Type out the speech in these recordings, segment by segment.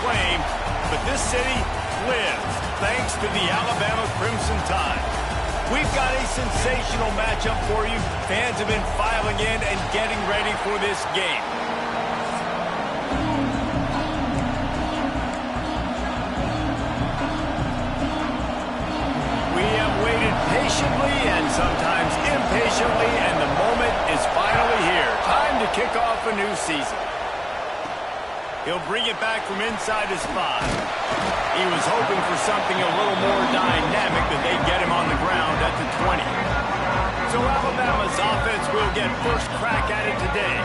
claim, but this city lives thanks to the Alabama Crimson Tide. We've got a sensational matchup for you. Fans have been filing in and getting ready for this game. We have waited patiently and sometimes impatiently, and the moment is finally here. Time to kick off a new season. He'll bring it back from inside his 5. He was hoping for something a little more dynamic, that they'd get him on the ground at the 20. So Alabama's offense will get first crack at it today.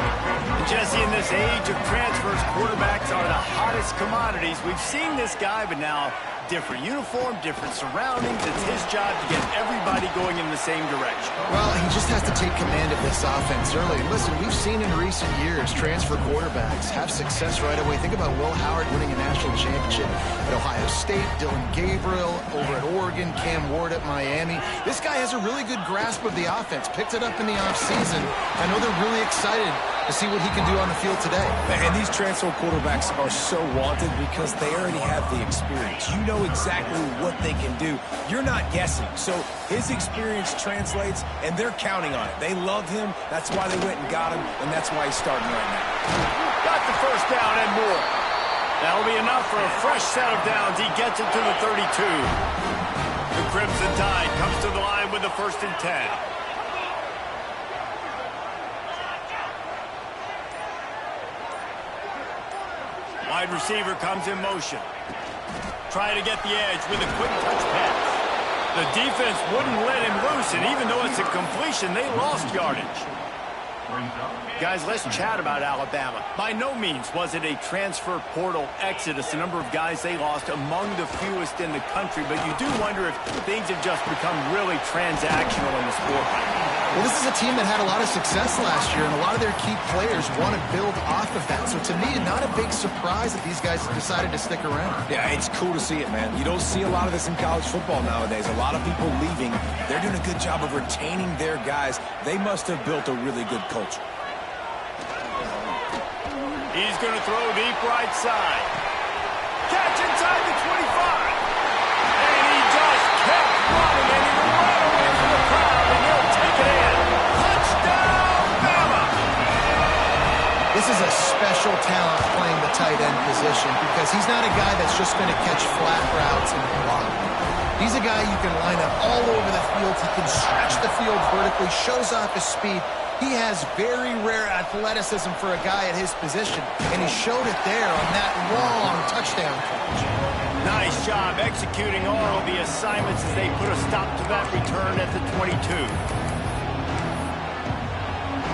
And Jesse, in this age of transfers, quarterbacks are the hottest commodities. We've seen this guy, but now different uniform, different surroundings. It's his job to get everybody going in the same direction. Well, he just has to take command of this offense early. Listen, we've seen in recent years transfer quarterbacks have success right away. Think about Will Howard winning a national championship at Ohio State, Dylan Gabriel over at Oregon, Cam Ward at Miami. This guy has a really good grasp of the offense, picked it up in the offseason. I know they're really excited to see what he can do on the field today. And these transfer quarterbacks are so wanted because they already have the experience. You know exactly what they can do. You're not guessing. So his experience translates, and they're counting on it. They love him. That's why they went and got him, and that's why he's starting right now. Got the first down and more. That'll be enough for a fresh set of downs. He gets it to the 32. The Crimson Tide comes to the line with the 1st and 10. Wide receiver comes in motion. Trying to get the edge with a quick touch pass. The defense wouldn't let him loose, and even though it's a completion, they lost yardage. Guys, let's chat about Alabama. By no means was it a transfer portal exodus. The number of guys they lost among the fewest in the country, but you do wonder if things have just become really transactional in the sport. Well, this is a team that had a lot of success last year, and a lot of their key players want to build off of that. So to me, not a big surprise that these guys decided to stick around. Yeah, it's cool to see it, man. You don't see a lot of this in college football nowadays. A lot of people leaving. They're doing a good job of retaining their guys. They must have built a really good culture. He's going to throw deep right side. Catch inside the 25. And he just kept running, and he ran away from the crowd, and he'll take it in. Touchdown, Bama! This is a special talent playing the tight end position because he's not a guy that's just going to catch flat routes and block. He's a guy you can line up all over the field. He can stretch the field vertically, shows off his speed. He has very rare athleticism for a guy at his position, and he showed it there on that long touchdown catch. Nice job executing all of the assignments as they put a stop to that return at the 22.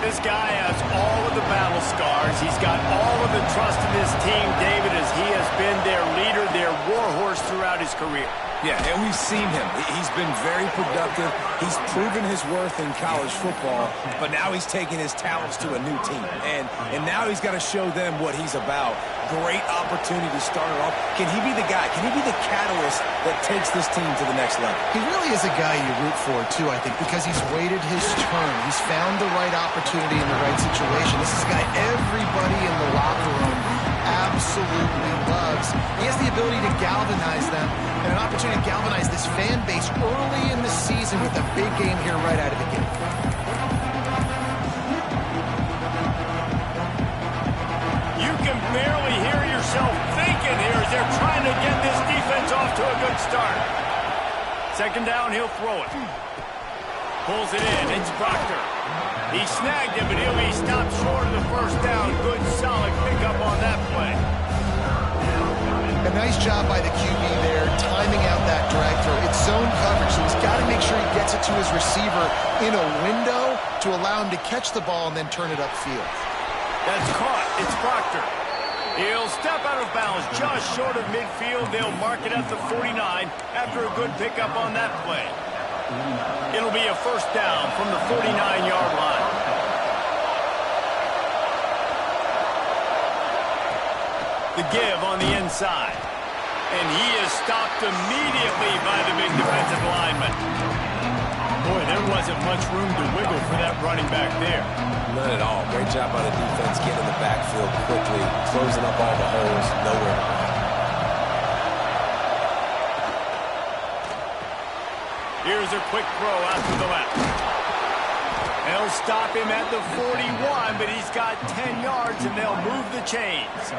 This guy has all of the battle scars. He's got all of the trust in his team, David, as he has been their leader, their warhorse throughout his career. Yeah, and we've seen him. He's been very productive. He's proven his worth in college football, but now he's taking his talents to a new team. And now he's got to show them what he's about. Great opportunity to start it off. Can he be the guy? Can he be the catalyst that takes this team to the next level? He really is a guy you root for, too, I think, because he's waited his turn. He's found the right opportunity in the right situation. This is a guy everybody in the locker room absolutely loves. He has the ability to galvanize them and an opportunity to galvanize this fan base early in the season with a big game here right out of the gate. You can barely hear yourself thinking here as they're trying to get this defense off to a good start. 2nd down, he'll throw it. Pulls it in. It's Proctor. He snagged him, but he'll be stopped short of the 1st down. Good, solid pickup on that play. A nice job by the QB there, timing out that drag throw. It's zone coverage, so he's got to make sure he gets it to his receiver in a window to allow him to catch the ball and then turn it upfield. That's caught. It's Proctor. He'll step out of bounds just short of midfield. They'll mark it at the 49 after a good pickup on that play. It'll be a 1st down from the 49-yard line. The give on the inside. And he is stopped immediately by the big defensive lineman. Boy, there wasn't much room to wiggle for that running back there. None at all. Great job by the defense getting in the backfield quickly, closing up all the holes, nowhere to run. Here's a quick throw out to the left. They'll stop him at the 41, but he's got 10 yards, and they'll move the chains.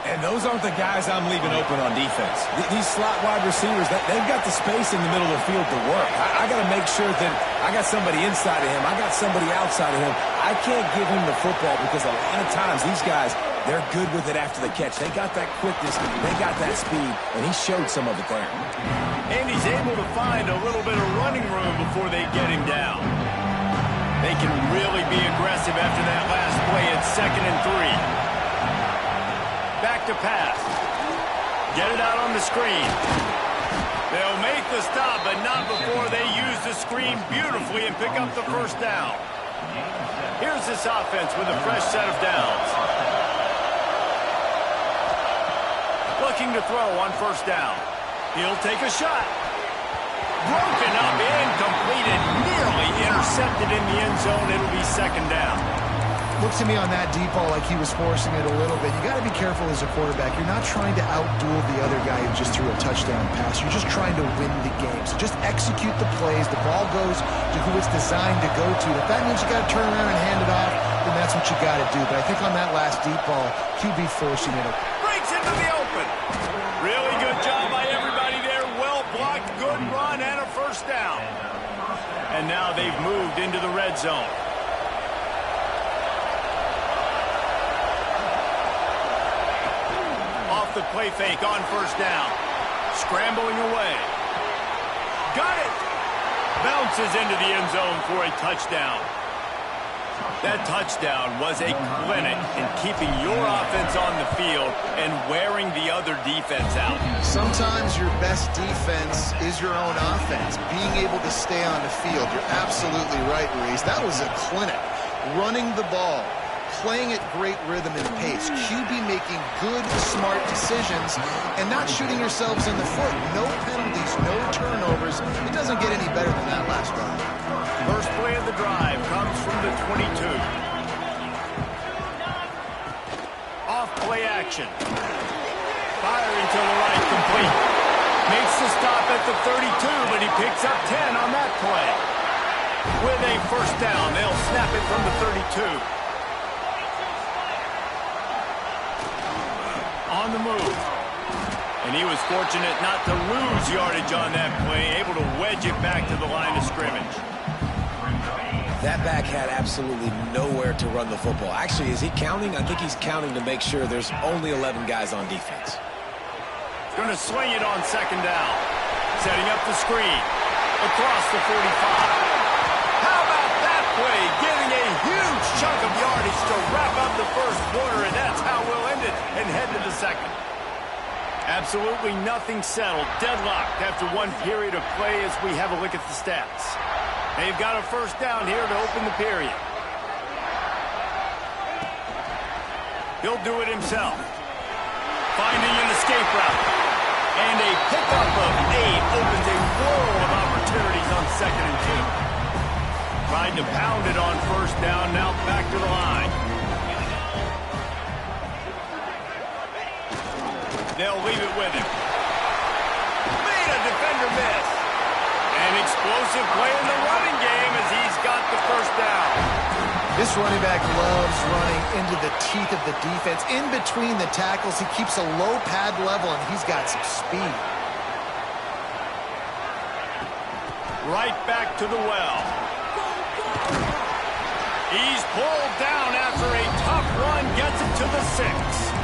And those aren't the guys I'm leaving open on defense. These slot wide receivers, they've got the space in the middle of the field to work. I got to make sure that I got somebody inside of him. I got somebody outside of him. I can't give him the football because a lot of times these guys, they're good with it after the catch. They got that quickness. They got that speed, and he showed some of it there. And he's able to find a little bit of running room before they get him down. They can really be aggressive after that last play at 2nd and 3. Back to pass. Get it out on the screen. They'll make the stop, but not before they use the screen beautifully and pick up the first down. Here's this offense with a fresh set of downs. Looking to throw on first down. He'll take a shot. Broken up, incompleted, nearly intercepted in the end zone. It'll be 2nd down. Looks to me on that deep ball like he was forcing it a little bit. You got to be careful as a quarterback. You're not trying to outduel the other guy who just threw a touchdown pass. You're just trying to win the game. So just execute the plays. The ball goes to who it's designed to go to. If that means you got to turn around and hand it off, then that's what you got to do. But I think on that last deep ball, QB forcing it. Breaks into the open. Really good job by everybody there. Well blocked, good run, and a first down. And now they've moved into the red zone. The play fake on first down. Scrambling away. Got it! Bounces into the end zone for a touchdown. That touchdown was a clinic in keeping your offense on the field and wearing the other defense out. Sometimes your best defense is your own offense. Being able to stay on the field. You're absolutely right, Reese. That was a clinic. Running the ball. Playing at great rhythm and pace. QB making good, smart decisions and not shooting yourselves in the foot. No penalties, no turnovers. It doesn't get any better than that last drive. First play of the drive comes from the 22. Off play action. Firing to the right, complete. Makes the stop at the 32, but he picks up 10 on that play. With a first down, they'll snap it from the 32. On the move. And he was fortunate not to lose yardage on that play, able to wedge it back to the line of scrimmage. That back had absolutely nowhere to run the football. Actually, is he counting? I think he's counting to make sure there's only 11 guys on defense. Going to swing it on 2nd down. Setting up the screen. Across the 45. How about that play? Getting a huge chunk of yardage to wrap up the first quarter, and that's how we'll end it and head to the second. Absolutely nothing settled. Deadlocked after one period of play as we have a look at the stats. They've got a first down here to open the period. He'll do it himself. Finding an escape route. And a pickup of 8 opens a world of opportunities on 2nd and 2. Tried to pound it on first down, now back to the line. They'll leave it with him. Made a defender miss. An explosive play in the running game as he's got the first down. This running back loves running into the teeth of the defense. In between the tackles, he keeps a low pad level, and he's got some speed. Right back to the well. He's pulled down after a tough run, gets it to the 6.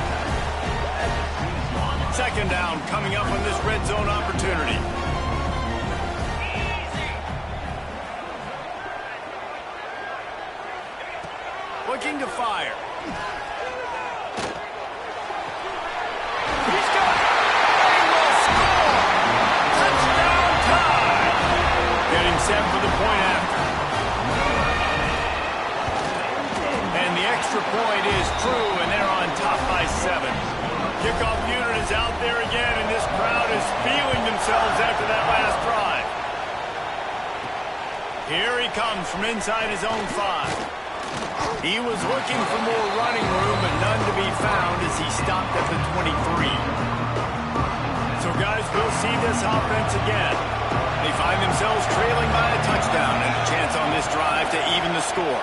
2nd down coming up on this red zone opportunity. Looking to fire. He's got it. He will score. Touchdown time. Getting set for the point after. And the extra point is true, and they're on top by 7. Kickoff unit is out there again, and this crowd is feeling themselves after that last drive. Here he comes from inside his own 5. He was looking for more running room, but none to be found as he stopped at the 23. So, guys, we'll see this offense again. They find themselves trailing by a touchdown and a chance on this drive to even the score.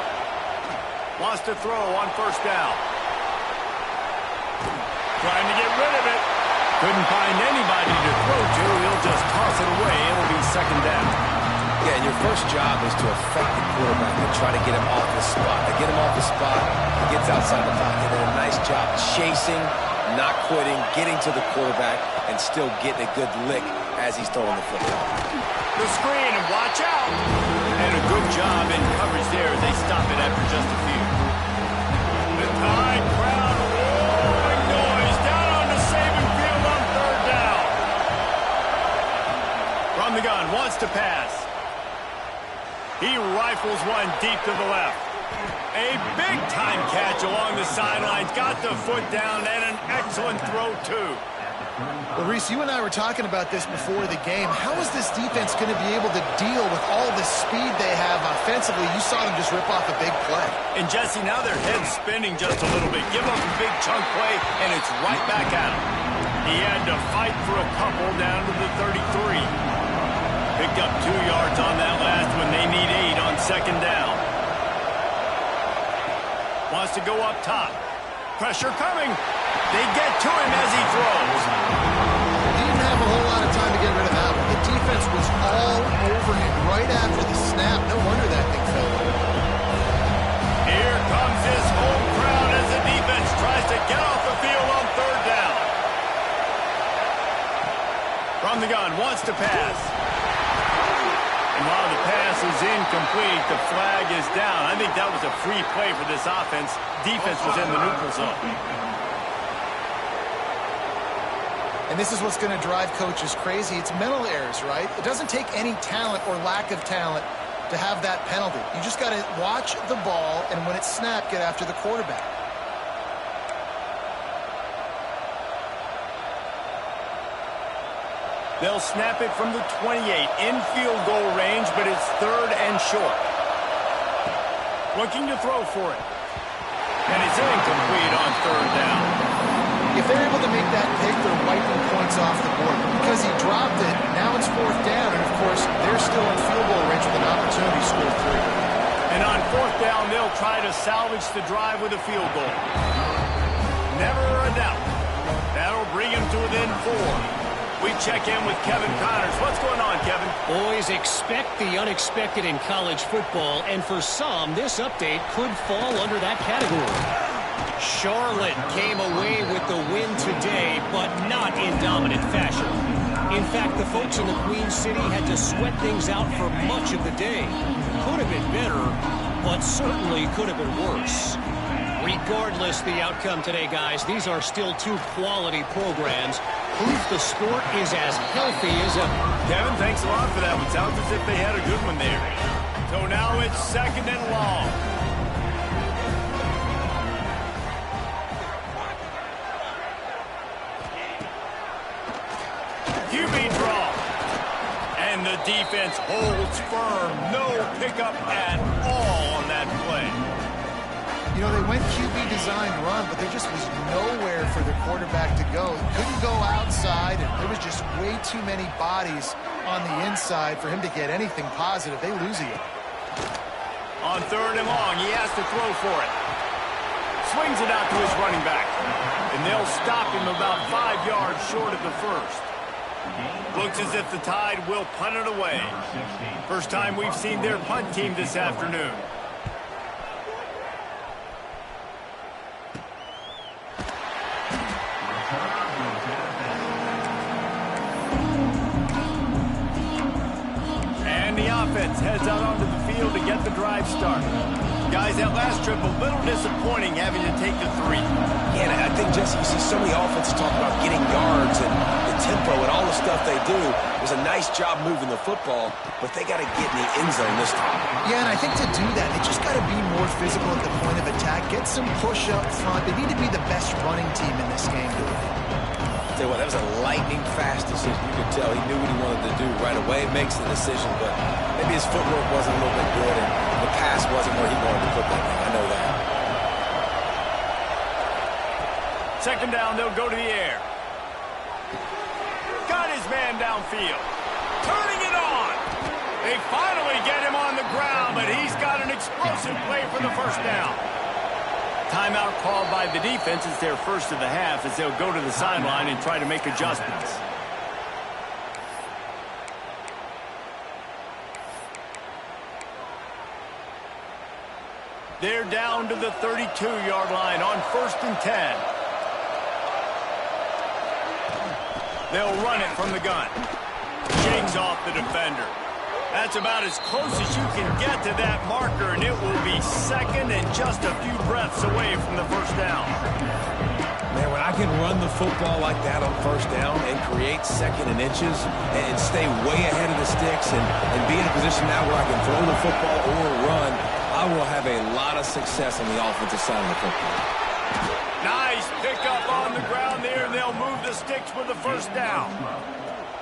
Wants to throw on first down. Trying to get rid of it. Couldn't find anybody to throw to. He'll just toss it away. It'll be second down. Yeah, and your first job is to affect the quarterback and try to get him off the spot. They get him off the spot, he gets outside the pocket, and a nice job chasing, not quitting, getting to the quarterback, and still getting a good lick as he's throwing the football. The screen, and watch out. And a good job in coverage there as they stop it after just a few. The Tide crowd roaring noise down on the Saban field on third down. From the gun, wants to pass. He rifles one deep to the left. A big-time catch along the sidelines. Got the foot down and an excellent throw, too. Well, Reese, you and I were talking about this before the game. How is this defense going to be able to deal with all the speed they have offensively? You saw them just rip off a big play. And, Jesse, now their head's spinning just a little bit. Give up a big chunk play, and it's right back at him. He had to fight for a couple down to the 33. Picked up 2 yards on that last one. They need 8 on second down. Wants to go up top. Pressure coming. They get to him as he throws. He didn't have a whole lot of time to get rid of that one. The defense was all over him right after the snap. No wonder that thing fell. Here comes his home crowd as the defense tries to get off the field on third down. From the gun, wants to pass. And while the pass is incomplete, the flag is down. I think that was a free play for this offense. Defense was in the neutral zone. And this is what's going to drive coaches crazy. It's mental errors, right? It doesn't take any talent or lack of talent to have that penalty. You just got to watch the ball, and when it's snapped, get after the quarterback. They'll snap it from the 28 in field goal range, but it's third and short. Looking to throw for it. And it's incomplete on third down. If they're able to make that pick, they're wiping points off the board. Because he dropped it, now it's fourth down, and of course, they're still in field goal range with an opportunity to score 3. And on fourth down, they'll try to salvage the drive with a field goal. Never a doubt. That'll bring him to within 4. We check in with Kevin Connors. What's going on, Kevin? Boys, expect the unexpected in college football, and for some, this update could fall under that category. Charlotte came away with the win today, but not in dominant fashion. In fact, the folks in the Queen City had to sweat things out for much of the day. Could have been better, but certainly could have been worse. Regardless the outcome today, guys, these are still 2 quality programs. Proof the sport is as healthy as ever. Kevin, thanks a lot for that one. Sounds as if they had a good one there. So now it's second and long. QB draw. And the defense holds firm. No pickup at all on that play. You know, they went QB designed run, but there just was nowhere for the quarterback to go. He couldn't go outside, and there was just way too many bodies on the inside for him to get anything positive. They lose it. On third and long, he has to throw for it. Swings it out to his running back. And they'll stop him about 5 yards short of the first. Looks as if the Tide will punt it away. First time we've seen their punt team this afternoon. Offense heads out onto the field to get the drive started. Guys, that last trip, a little disappointing having to take the 3. Yeah, and I think, Jesse, you see so many offenses talk about getting yards and the tempo and all the stuff they do. It was a nice job moving the football, but they got to get in the end zone this time. Yeah, and I think to do that, they just got to be more physical at the point of attack, get some push up front. They need to be the best running team in this game. Tell you what, that was a lightning fast decision. You could tell he knew what he wanted to do right away. Makes the decision, but maybe his footwork wasn't a little bit good, and the pass wasn't where he wanted to put that thing. I know that. Second down, they'll go to the air. Got his man downfield. turning it on. They finally get him on the ground, but he's got an explosive play for the first down. Timeout called by the defense. It's their first of the half as they'll go to the sideline and try to make adjustments. They're down to the 32-yard line on 1st and 10. They'll run it from the gun. Shakes off the defender. That's about as close as you can get to that marker, and it will be second and just a few breaths away from the first down. Man, when I can run the football like that on first down and create second and inches and stay way ahead of the sticks and be in a position now where I can throw the football or run, I will have a lot of success on the offensive side of the football. Nice pickup on the ground there, and they'll move the sticks with the first down.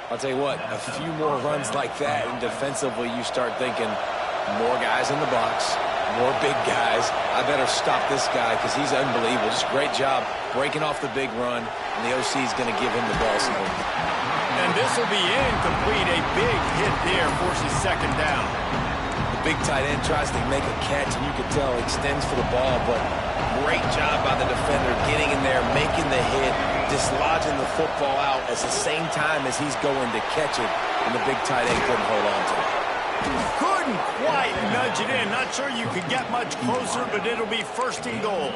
I'll tell you what, a few more runs like that, and defensively you start thinking more guys in the box, more big guys. I better stop this guy because he's unbelievable. Just great job breaking off the big run, and the OC is going to give him the ball support. And this will be incomplete. A big hit there forces second down. The big tight end tries to make a catch, and you can tell he extends for the ball, but great job by the defender getting in there, making the hit, dislodging the football out at the same time as he's going to catch it, and the big tight end couldn't hold on to it. Couldn't quite nudge it in. Not sure you could get much closer, but it'll be 1st and goal.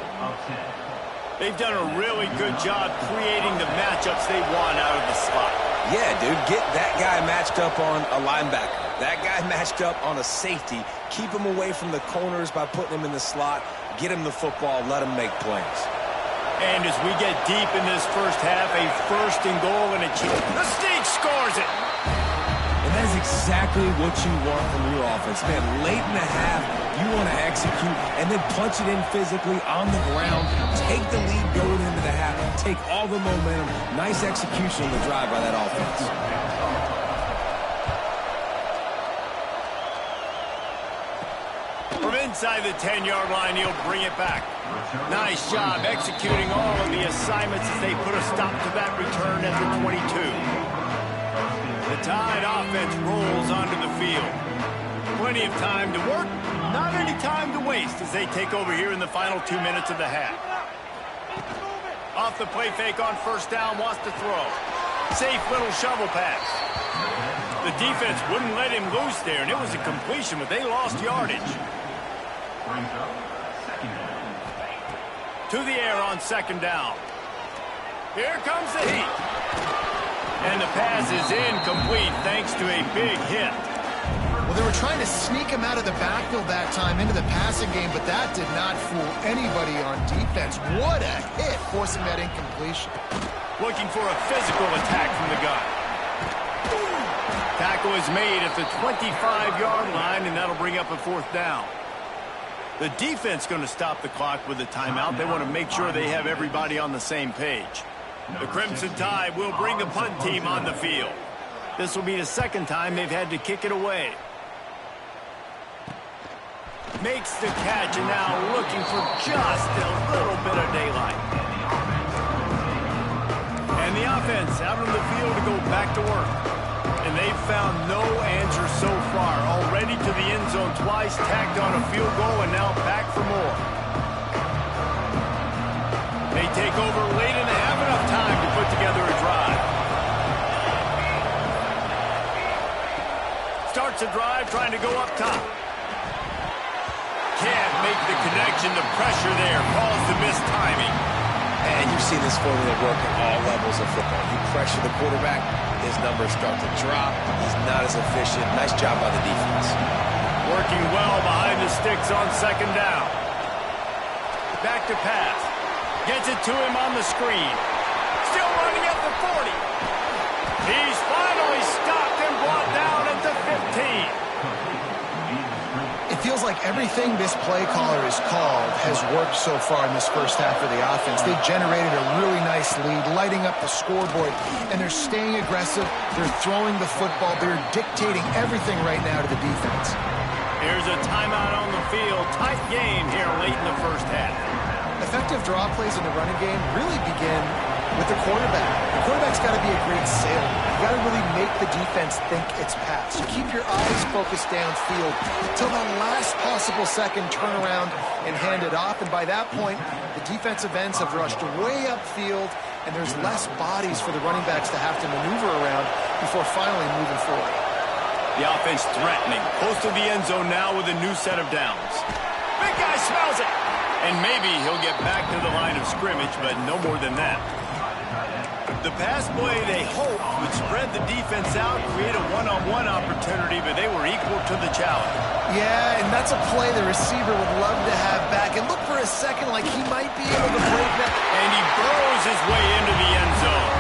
They've done a really good job creating the matchups they want out of the slot. Yeah, dude, get that guy matched up on a linebacker. That guy matched up on a safety. Keep him away from the corners by putting him in the slot. Get him the football. Let him make plays. And as we get deep in this first half, a 1st and goal and a chance. The Sneak scores it. And that is exactly what you want from your offense. Man, late in the half, you want to execute and then punch it in physically on the ground. Take the lead going into the half. Take all the momentum. Nice execution on the drive by that offense. From inside the 10-yard line, he'll bring it back. Nice job executing all of the assignments as they put a stop to that return at the 22. The Tide offense rolls onto the field. Plenty of time to work, not any time to waste as they take over here in the final 2 minutes of the half. Off the play fake on first down, wants to throw. Safe little shovel pass. The defense wouldn't let him loose there, and it was a completion, but they lost yardage. To the air on second down. Here comes the heat. And the pass is incomplete thanks to a big hit. Well, they were trying to sneak him out of the backfield that time into the passing game, but that did not fool anybody on defense. What a hit, forcing that incompletion. Looking for a physical attack from the gun. Tackle is made at the 25-yard line, and that'll bring up a 4th down. The defense going to stop the clock with a timeout. They want to make sure they have everybody on the same page. The Crimson Tide will bring the punt team on the field. This will be the second time they've had to kick it away. Makes the catch, and now looking for just a little bit of daylight. And the offense out on the field to go back to work. And they've found no answer so far. Already to the end zone twice, tacked on a field goal, and now back for more. They take over late and they have enough time to put together a drive. Starts a drive trying to go up top. Can't make the connection. The pressure there caused the missed timing. And you see this formula work at all levels of football. You pressure the quarterback, his numbers start to drop. He's not as efficient. Nice job by the defense. Working well behind the sticks on second down. Back to pass. Gets it to him on the screen. Still running at the 40. He's finally stopped and brought down at the 15. It feels like everything this play caller has called has worked so far in this first half of the offense. They've generated a really nice lead, lighting up the scoreboard, and they're staying aggressive. They're throwing the football. They're dictating everything right now to the defense. Here's a timeout on the field. Tight game here late in the first half. Effective draw plays in the running game really begin with the quarterback. The quarterback's got to be a great sailor. You got to really make the defense think it's pass. You keep your eyes focused downfield till the last possible second, turn around and hand it off. And by that point, the defensive ends have rushed way upfield, and there's less bodies for the running backs to have to maneuver around before finally moving forward. The offense threatening. Close to the end zone now with a new set of downs. Big guy smells it. And maybe he'll get back to the line of scrimmage, but no more than that. The pass play, they hoped, would spread the defense out, create a one-on-one opportunity, but they were equal to the challenge. Yeah, and that's a play the receiver would love to have back. And look for a second like he might be able to break that. And he burrows his way into the end zone.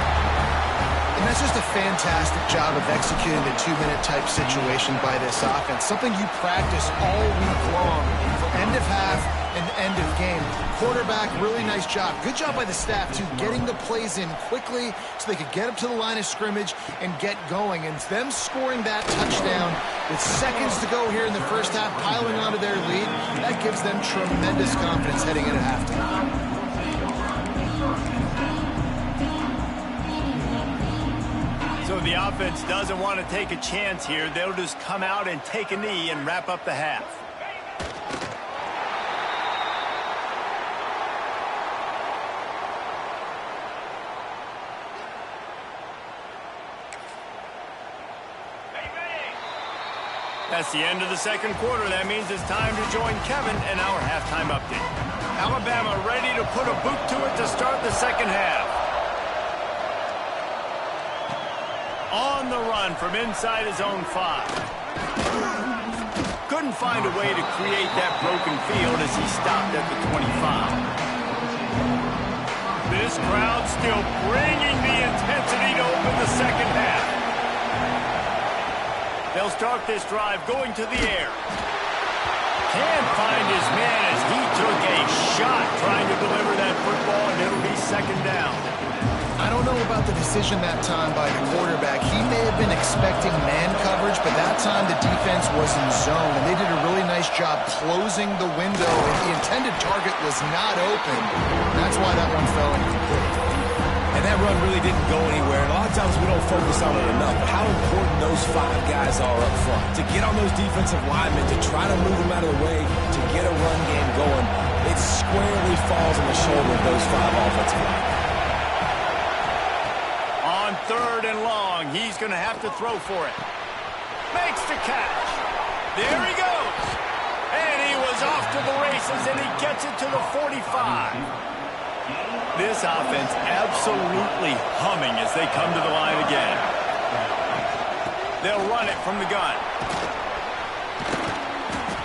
And that's just a fantastic job of executing the two-minute type situation by this offense. Something you practice all week long for end of half and end of game. Quarterback, really nice job. Good job by the staff, too, getting the plays in quickly so they could get up to the line of scrimmage and get going. And them scoring that touchdown with seconds to go here in the first half, piling onto their lead, that gives them tremendous confidence heading into halftime. So the offense doesn't want to take a chance here. They'll just come out and take a knee and wrap up the half. That's the end of the second quarter. That means it's time to join Kevin in our halftime update. Alabama ready to put a boot to it to start the second half. On the run from inside his own 5. Couldn't find a way to create that broken field as he stopped at the 25. This crowd still bringing the intensity to open the second half. They'll start this drive going to the air. Can't find his man as he took a shot trying to deliver that football, and it'll be second down. I don't know about the decision that time by the quarterback. He may have been expecting man coverage, but that time the defense was in zone, and they did a really nice job closing the window, and the intended target was not open. That's why that one fell incomplete. And that run really didn't go anywhere. And a lot of times we don't focus on it enough. But how important those 5 guys are up front. To get on those defensive linemen, to try to move them out of the way, to get a run game going, it squarely falls on the shoulder of those 5 offensive linemen. On third and long, he's going to have to throw for it. Makes the catch. There he goes. And he was off to the races, and he gets it to the 45. This offense absolutely humming as they come to the line again. They'll run it from the gun.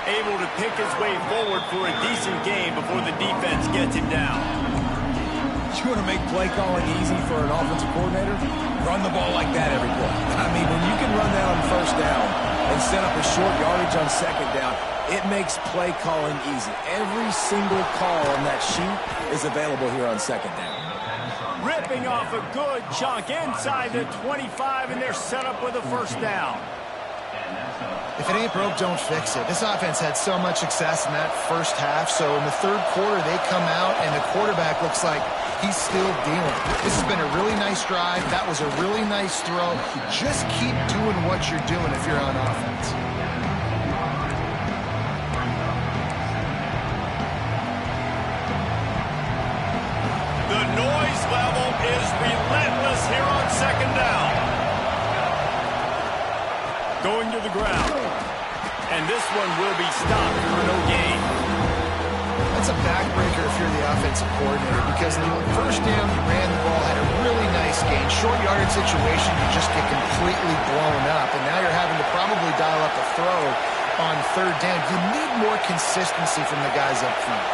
Able to pick his way forward for a decent game before the defense gets him down. You want to make play calling easy for an offensive coordinator? Run the ball like that every play. I mean, when you can run that on first down and set up a short yardage on second down, it makes play calling easy. Every single call on that sheet is available here on second down. Ripping off a good chunk inside the 25, and they're set up with a first down. If it ain't broke, don't fix it. This offense had so much success in that first half, so in the third quarter, they come out, and the quarterback looks like he's still dealing. This has been a really nice drive. That was a really nice throw. Just keep doing what you're doing if you're on offense. The noise level is relentless here on second down. Going to the ground. And this one will be stopped for no gain. That's a backbreaker if you're the offensive coordinator, because the first down you ran the ball, had a really nice gain. Short yardage situation, you just get completely blown up, and now you're having to probably dial up a throw on third down. You need more consistency from the guys up front.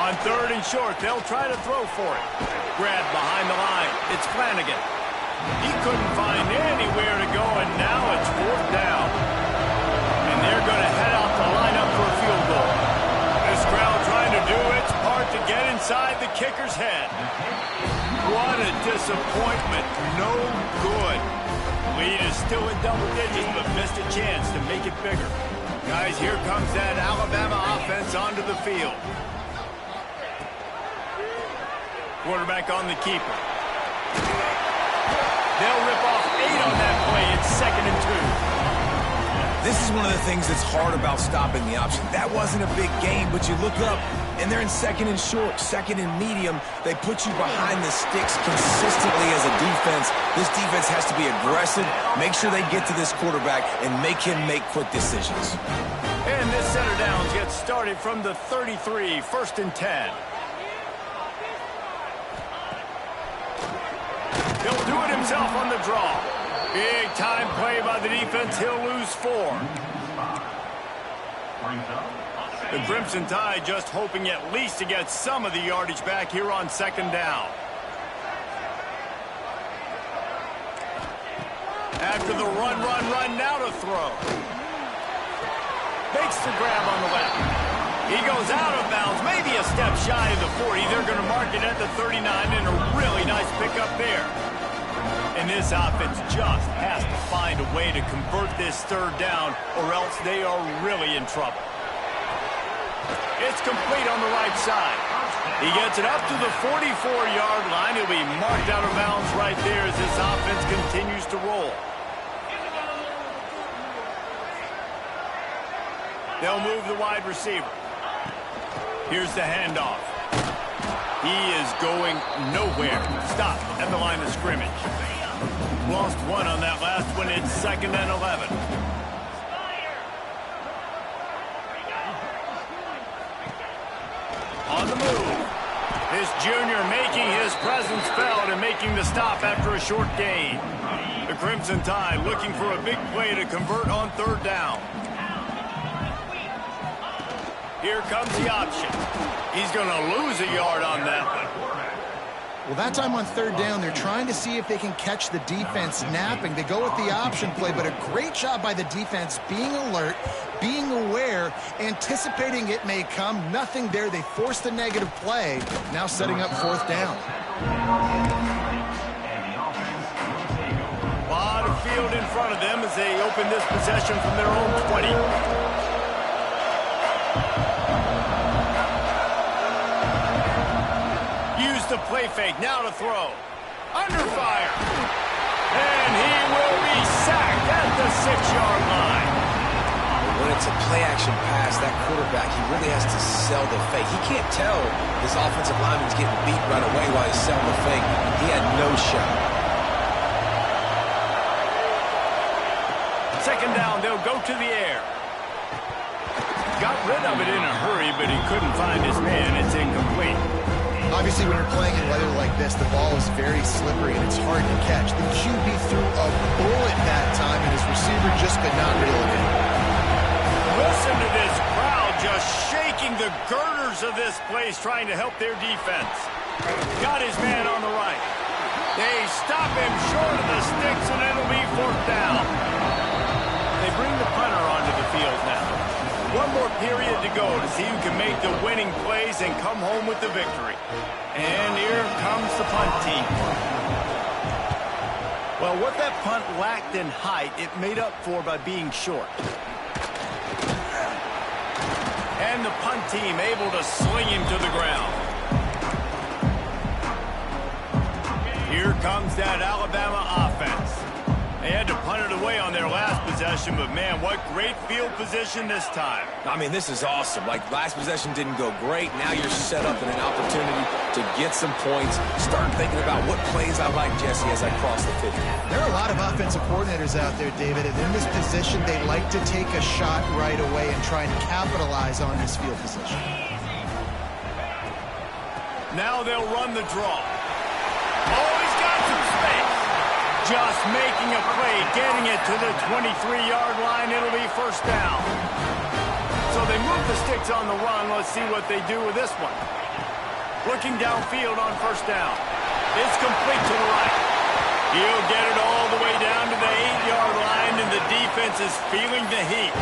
On third and short, they'll try to throw for it. Grab behind the line. It's Flanagan. He couldn't find anywhere to go, and now it's fourth down. And they're going to head out the lineup for a field goal. This crowd trying to do its part to get inside the kicker's head. What a disappointment. No good. Lead is still in double digits, but missed a chance to make it bigger. Guys, here comes that Alabama offense onto the field. Quarterback on the keeper. They'll rip off 8 on that play. It's 2nd and 2. This is one of the things that's hard about stopping the option. That wasn't a big gain, but you look up, and they're in 2nd and short, 2nd and medium. They put you behind the sticks consistently as a defense. This defense has to be aggressive, make sure they get to this quarterback, and make him make quick decisions. And this center downs gets started from the 33, 1st and 10. He'll do it himself on the draw. Big time play by the defense. He'll lose 4. The Crimson Tide just hoping at least to get some of the yardage back here on 2nd down. After the run, now to throw. Makes the grab on the left. He goes out of bounds, maybe a step shy of the 40. They're going to mark it at the 39, and a really nice pickup there. And this offense just has to find a way to convert this 3rd down, or else they are really in trouble. It's complete on the right side. He gets it up to the 44-yard line. He'll be marked out of bounds right there as this offense continues to roll. They'll move the wide receiver. Here's the handoff. He is going nowhere. Stop at the line of scrimmage. Lost 1 on that last one. It's 2nd and 11. On the move. This junior making his presence felt and making the stop after a short gain. The Crimson Tide looking for a big play to convert on 3rd down. Here comes the option. He's going to lose a yard on that one. Well, that time on 3rd down, they're trying to see if they can catch the defense napping. They go with the option play, but a great job by the defense being alert, being aware, anticipating it may come. Nothing there. They forced the negative play, now setting up 4th down. A lot of field in front of them as they open this possession from their own 20. The play fake, now to throw. Under fire. And he will be sacked at the 6-yard line. When it's a play-action pass, that quarterback, he really has to sell the fake. He can't tell his offensive lineman's getting beat right away while he's selling the fake. He had no shot. 2nd down, they'll go to the air. Got rid of it in a hurry, but he couldn't find his man. It's incomplete. Obviously, when you're playing in weather like this, the ball is very slippery and it's hard to catch. The QB threw a bullet that time, and his receiver just could not reel it in. Listen to this crowd just shaking the girders of this place, trying to help their defense. Got his man on the right. They stop him short of the sticks, and it'll be 4th down. They bring the punter onto the field now. 1 more period to go to see who can make the winning plays and come home with the victory. And here comes the punt team. Well, what that punt lacked in height, it made up for by being short. And the punt team able to sling him to the ground. Here comes that Alabama offense. They had to punt it away on their last possession, but man, what great field position this time. I mean, this is awesome. Like, last possession didn't go great. Now you're set up in an opportunity to get some points. Start thinking about what plays I like, Jesse, as I cross the 50. There are a lot of offensive coordinators out there, David, and in this position, they like to take a shot right away and try and capitalize on this field position. Now they'll run the draw. Oh, he's got some space. Just making a play, getting it to the 23-yard line. It'll be 1st down. So they move the sticks on the run. Let's see what they do with this one. Looking downfield on 1st down. It's complete to the right. He'll get it all the way down to the 8-yard line, and the defense is feeling the heat.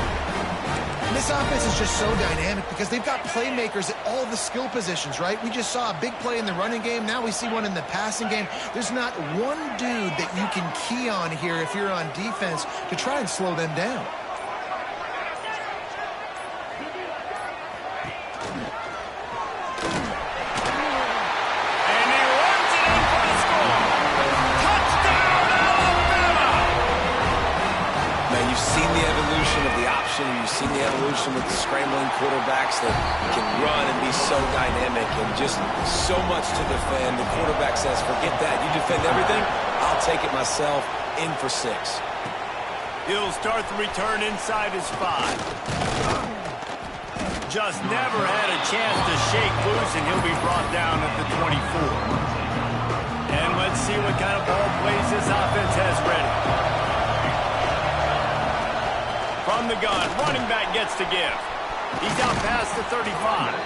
This offense is just so dynamic because they've got playmakers at all the skill positions, right? We just saw a big play in the running game. Now we see one in the passing game. There's not one dude that you can key on here if you're on defense to try and slow them down. And he combination with scrambling quarterbacks that can run and be so dynamic and just so much to defend. The quarterback says, forget that. You defend everything, I'll take it myself. In for 6. He'll start the return inside his 5. Just never had a chance to shake loose, and he'll be brought down at the 24. And let's see what kind of ball plays this offense has ready. From the gun, running back gets to give. He's out past the 35.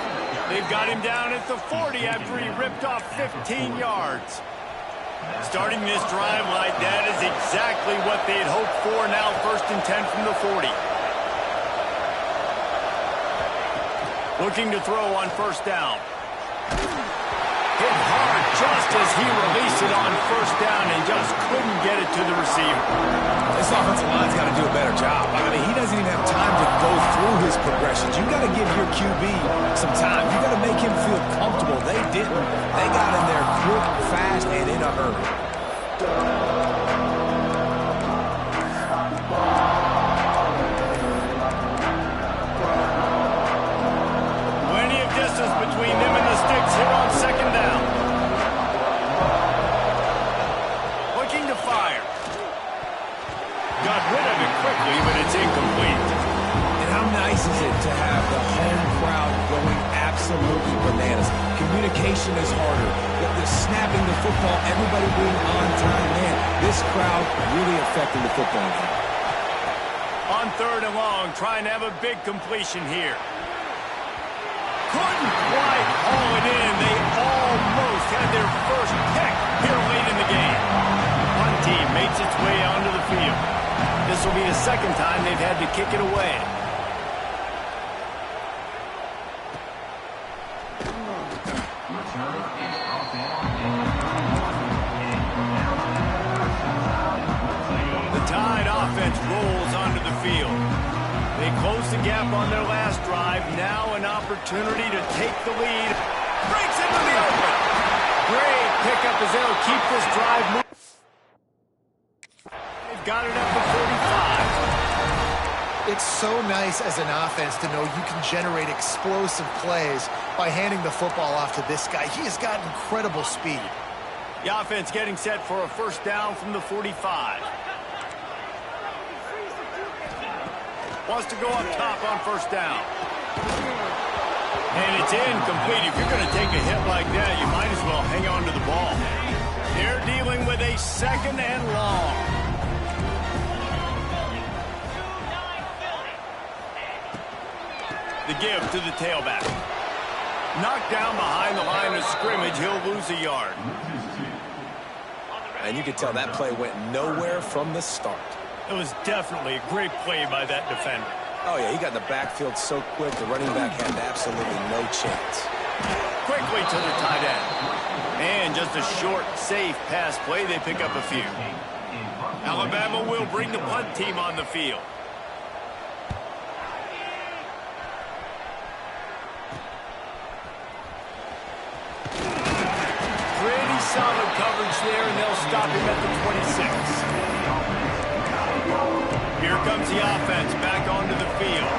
They've got him down at the 40 after he ripped off 15 yards. Starting this drive like that is exactly what they had hoped for. Now 1st and 10 from the 40. Looking to throw on 1st down. Hit hard just as he released it on 1st down and just couldn't get it to the receiver. This offensive line's got to do a better job. I mean, he doesn't even have time to go through his progressions. You've got to give your QB some time. You've got to make him feel comfortable. They didn't. They got in there quick, fast, and in a hurry. Plenty of distance between them and the sticks here on 2nd down. Looking to fire. Got rid of it quickly, but it's incomplete. And how nice is it to have the home crowd going absolutely bananas? Communication is harder. The snapping the football, everybody being on time. Man, this crowd really affecting the football game. On 3rd and long, trying to have a big completion here. Couldn't quite haul it in. They almost had their first pick here late in the game. One team makes its way onto the field. This will be the 2nd time they've had to kick it away. The Tide offense rolls onto the field. They close the gap on their last drive. Now an opportunity to take the lead. Breaks into the open. Great pickup as they'll keep this drive moving. They've got it up to 45. It's so nice as an offense to know you can generate explosive plays by handing the football off to this guy. He has got incredible speed. The offense getting set for a 1st down from the 45. Wants to go up top on 1st down. And it's incomplete. If you're going to take a hit like that, you might as well hang on to the ball. They're dealing with a 2nd and long. The give to the tailback. Knocked down behind the line of scrimmage. He'll lose a yard. And you could tell that play went nowhere from the start. It was definitely a great play by that defender. Oh, yeah, he got in the backfield so quick, the running back had absolutely no chance. Quickly to the tight end. And just a short, safe pass play. They pick up a few. Alabama will bring the punt team on the field. Pretty solid coverage there, and they'll stop him at the 26. Here comes the offense back onto the field.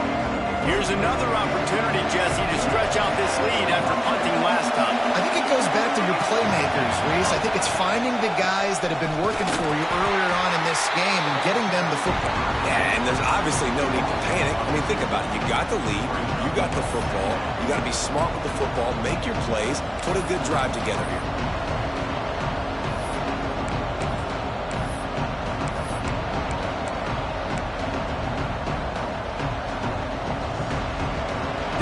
Here's another opportunity, Jesse, to stretch out this lead after punting last time. I think it goes back to your playmakers, Reese. I think it's finding the guys that have been working for you earlier on in this game and getting them the football. Yeah, and there's obviously no need to panic. I mean, think about it. You got the lead. You got the football. You got to be smart with the football. Make your plays. Put a good drive together here.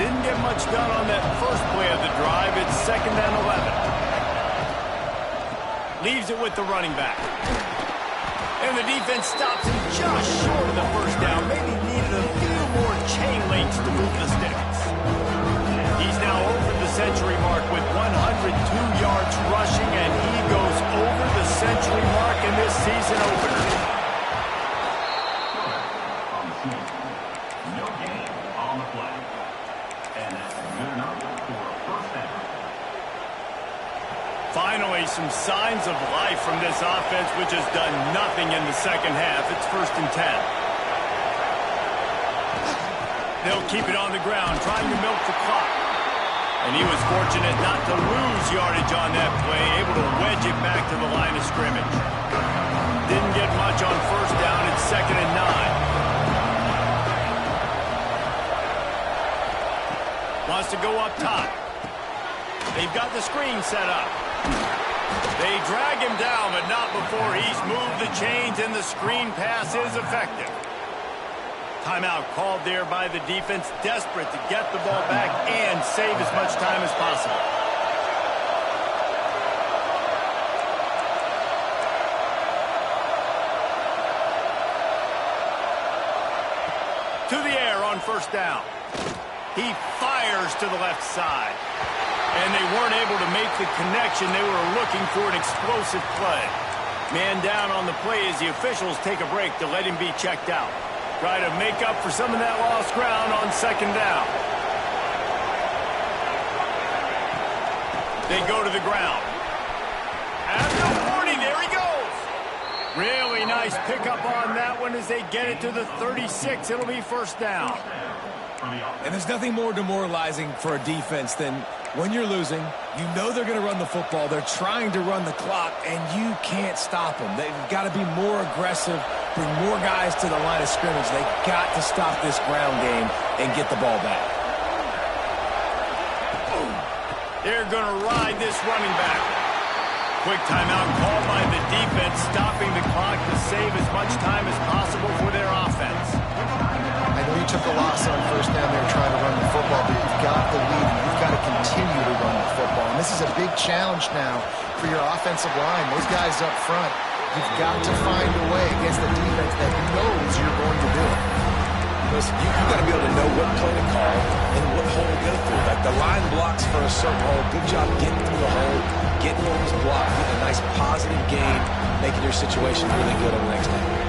Didn't get much done on that first play of the drive. It's 2nd and 11. Leaves it with the running back. And the defense stops him just short of the 1st down. Maybe needed a few more chain links to move the sticks. He's now over the century mark with 102 yards rushing, and he goes over the century mark in this season opener. Finally, some signs of life from this offense, which has done nothing in the 2nd half. It's 1st and 10. They'll keep it on the ground, trying to milk the clock. And he was fortunate not to lose yardage on that play, able to wedge it back to the line of scrimmage. Didn't get much on first down. It's 2nd and 9. Wants to go up top. They've got the screen set up. They drag him down, but not before he's moved the chains, and the screen pass is effective. Timeout called there by the defense, desperate to get the ball back and save as much time as possible. To the air on first down. He fires to the left side. And they weren't able to make the connection. They were looking for an explosive play. Man down on the play as the officials take a break to let him be checked out. Try to make up for some of that lost ground on 2nd down. They go to the ground. At the 40, there he goes. Really nice pickup on that one as they get it to the 36. It'll be first down. And there's nothing more demoralizing for a defense than when you're losing, you know they're going to run the football. They're trying to run the clock, and you can't stop them. They've got to be more aggressive, bring more guys to the line of scrimmage. They've got to stop this ground game and get the ball back. They're going to ride this running back. Quick timeout called by the defense, stopping the clock to save as much time as possible for their offense. I know you took a loss on first down there trying to run the football, but you've got the lead, and you've got to continue to run the football. And this is a big challenge now for your offensive line. Those guys up front, you've got to find a way against the defense that knows you're going to do it. Listen, you've got to be able to know what play to call and what hole to go through. Like the line blocks for a certain hole. Good job getting through the hole, getting on this block, getting a nice positive gain, making your situation really good on the next time.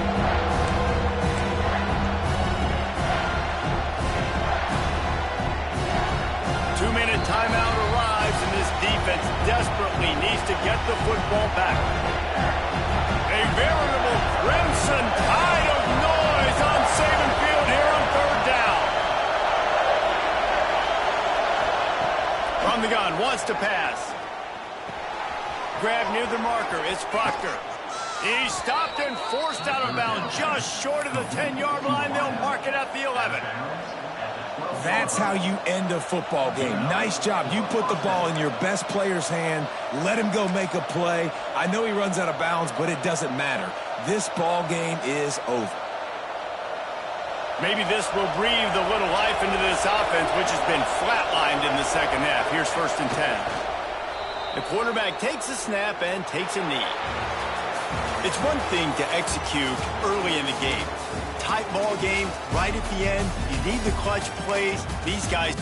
Timeout arrives, and this defense desperately needs to get the football back. A veritable crimson tide of noise on Saban Field here on 3rd down. From the gun, wants to pass. Grab near the marker, it's Proctor. He's stopped and forced out of bounds just short of the 10-yard line. They'll mark it at the 11. That's how you end a football game. Nice job. You put the ball in your best player's hand. Let him go make a play. I know he runs out of bounds, but it doesn't matter. This ball game is over. Maybe this will breathe a little life into this offense, which has been flatlined in the second half. Here's 1st and 10. The quarterback takes a snap and takes a knee. It's one thing to execute early in the game. Tight ball game, right at the end. You need the clutch plays. These guys